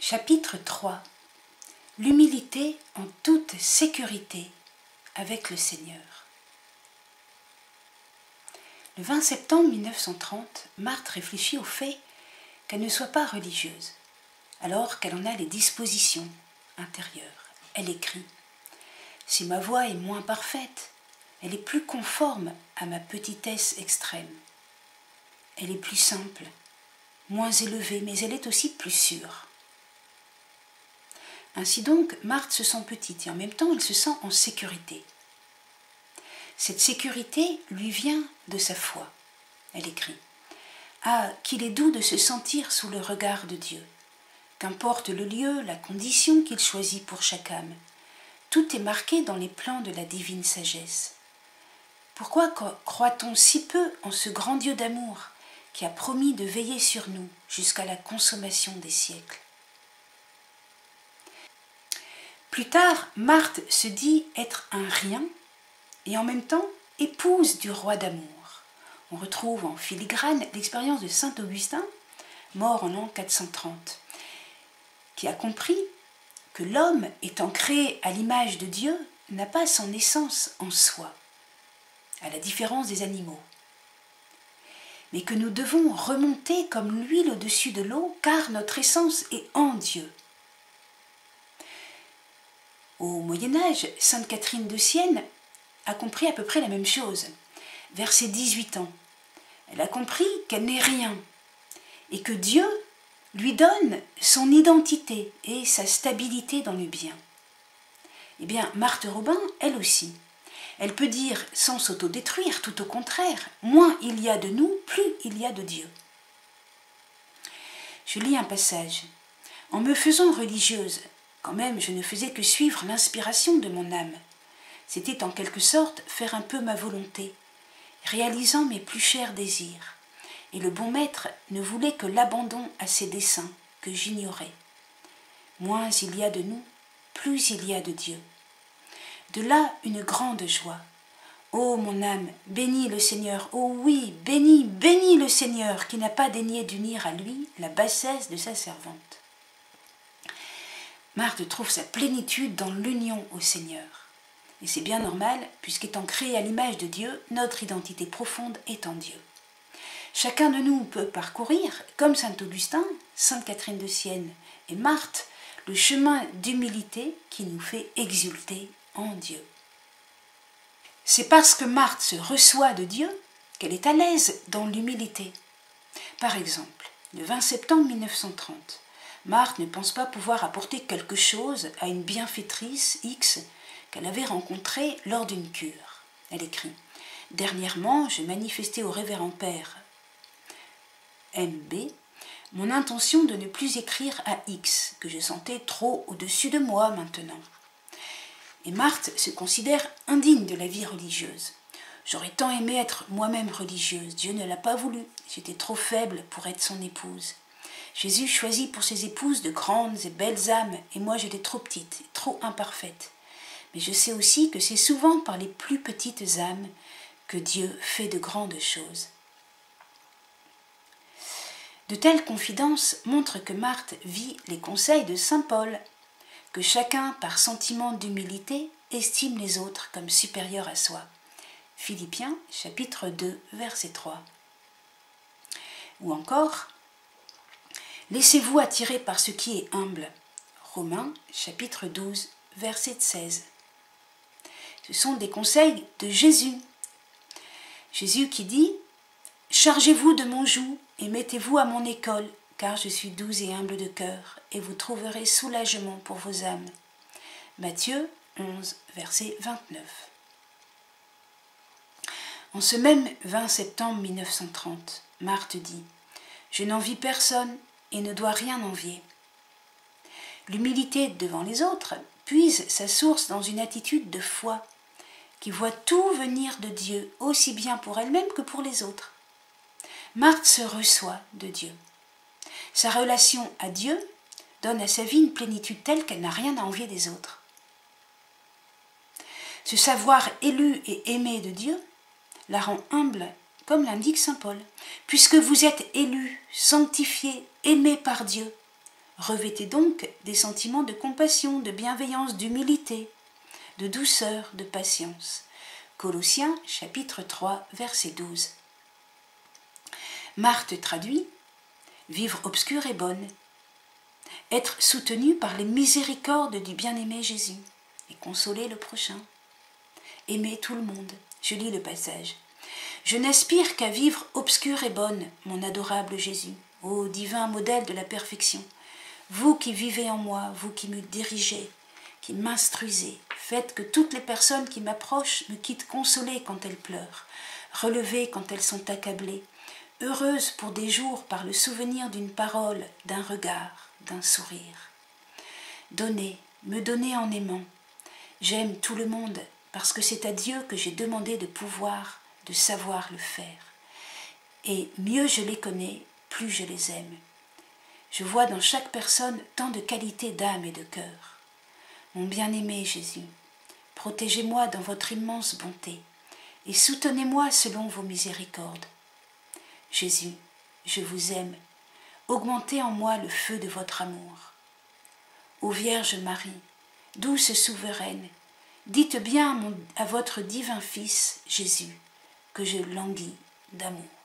Chapitre 3. L'humilité en toute sécurité avec le Seigneur. Le 20 septembre 1930, Marthe réfléchit au fait qu'elle ne soit pas religieuse, alors qu'elle en a les dispositions intérieures. Elle écrit « Si ma voix est moins parfaite, elle est plus conforme à ma petitesse extrême. Elle est plus simple, moins élevée, mais elle est aussi plus sûre. » Ainsi donc, Marthe se sent petite et en même temps, elle se sent en sécurité. Cette sécurité lui vient de sa foi. Elle écrit « Ah, qu'il est doux de se sentir sous le regard de Dieu. Qu'importe le lieu, la condition qu'il choisit pour chaque âme. Tout est marqué dans les plans de la divine sagesse. Pourquoi croit-on si peu en ce grand Dieu d'amour qui a promis de veiller sur nous jusqu'à la consommation des siècles ? Plus tard, Marthe se dit être un rien et en même temps épouse du roi d'amour. On retrouve en filigrane l'expérience de saint Augustin, mort en l'an 430, qui a compris que l'homme, étant créé à l'image de Dieu, n'a pas son essence en soi, à la différence des animaux, mais que nous devons remonter comme l'huile au-dessus de l'eau, car notre essence est en Dieu. Au Moyen-Âge, sainte Catherine de Sienne a compris à peu près la même chose. Vers ses 18 ans, elle a compris qu'elle n'est rien et que Dieu lui donne son identité et sa stabilité dans le bien. Eh bien, Marthe Robin, elle aussi, elle peut dire sans s'autodétruire, tout au contraire, moins il y a de nous, plus il y a de Dieu. Je lis un passage. En me faisant religieuse, quand même, je ne faisais que suivre l'inspiration de mon âme. C'était en quelque sorte faire un peu ma volonté, réalisant mes plus chers désirs. Et le bon maître ne voulait que l'abandon à ses desseins, que j'ignorais. Moins il y a de nous, plus il y a de Dieu. De là une grande joie. Ô mon âme, bénis le Seigneur, ô oui, bénis le Seigneur, qui n'a pas daigné d'unir à lui la bassesse de sa servante. Marthe trouve sa plénitude dans l'union au Seigneur. Et c'est bien normal, puisqu'étant créé à l'image de Dieu, notre identité profonde est en Dieu. Chacun de nous peut parcourir, comme saint Augustin, sainte Catherine de Sienne et Marthe, le chemin d'humilité qui nous fait exulter en Dieu. C'est parce que Marthe se reçoit de Dieu qu'elle est à l'aise dans l'humilité. Par exemple, le 20 septembre 1930, Marthe ne pense pas pouvoir apporter quelque chose à une bienfaitrice X qu'elle avait rencontrée lors d'une cure. Elle écrit « Dernièrement, je manifestais au révérend père M.B. mon intention de ne plus écrire à X, que je sentais trop au-dessus de moi maintenant. » Et Marthe se considère indigne de la vie religieuse. « J'aurais tant aimé être moi-même religieuse, Dieu ne l'a pas voulu, j'étais trop faible pour être son épouse. Jésus choisit pour ses épouses de grandes et belles âmes, et moi j'étais trop petite, trop imparfaite. Mais je sais aussi que c'est souvent par les plus petites âmes que Dieu fait de grandes choses. » De telles confidences montrent que Marthe vit les conseils de saint Paul, que chacun, par sentiment d'humilité, estime les autres comme supérieurs à soi. Philippiens, chapitre 2, verset 3. Ou encore, laissez-vous attirer par ce qui est humble. Romains, chapitre 12, verset 16. Ce sont des conseils de Jésus. Jésus qui dit « Chargez-vous de mon joug et mettez-vous à mon école, car je suis doux et humble de cœur, et vous trouverez soulagement pour vos âmes. » Matthieu 11, verset 29. En ce même 20 septembre 1930, Marthe dit « Je n'envie personne et ne dois rien envier. » L'humilité devant les autres puise sa source dans une attitude de foi qui voit tout venir de Dieu, aussi bien pour elle-même que pour les autres. Marthe se reçoit de Dieu. Sa relation à Dieu donne à sa vie une plénitude telle qu'elle n'a rien à envier des autres. Ce savoir élu et aimé de Dieu la rend humble, comme l'indique saint Paul. Puisque vous êtes élus, sanctifiés, aimés par Dieu, Revêtez donc des sentiments de compassion, de bienveillance, d'humilité, de douceur, de patience. Colossiens chapitre 3, verset 12. Marthe traduit « Vivre obscur et bonne ». Être soutenu par les miséricordes du bien-aimé Jésus et consoler le prochain. Aimer tout le monde. Je lis le passage. Je n'aspire qu'à vivre obscure et bonne, mon adorable Jésus, ô divin modèle de la perfection. Vous qui vivez en moi, vous qui me dirigez, qui m'instruisez, faites que toutes les personnes qui m'approchent me quittent consolées quand elles pleurent, relevées quand elles sont accablées, heureuses pour des jours par le souvenir d'une parole, d'un regard, d'un sourire. Donnez, me donnez en aimant. J'aime tout le monde parce que c'est à Dieu que j'ai demandé de pouvoir, de savoir le faire. Et mieux je les connais, plus je les aime. Je vois dans chaque personne tant de qualités d'âme et de cœur. Mon bien-aimé Jésus, protégez-moi dans votre immense bonté et soutenez-moi selon vos miséricordes. Jésus, je vous aime, augmentez en moi le feu de votre amour. Ô Vierge Marie, douce souveraine, dites bien à votre divin Fils, Jésus, que je languis d'amour.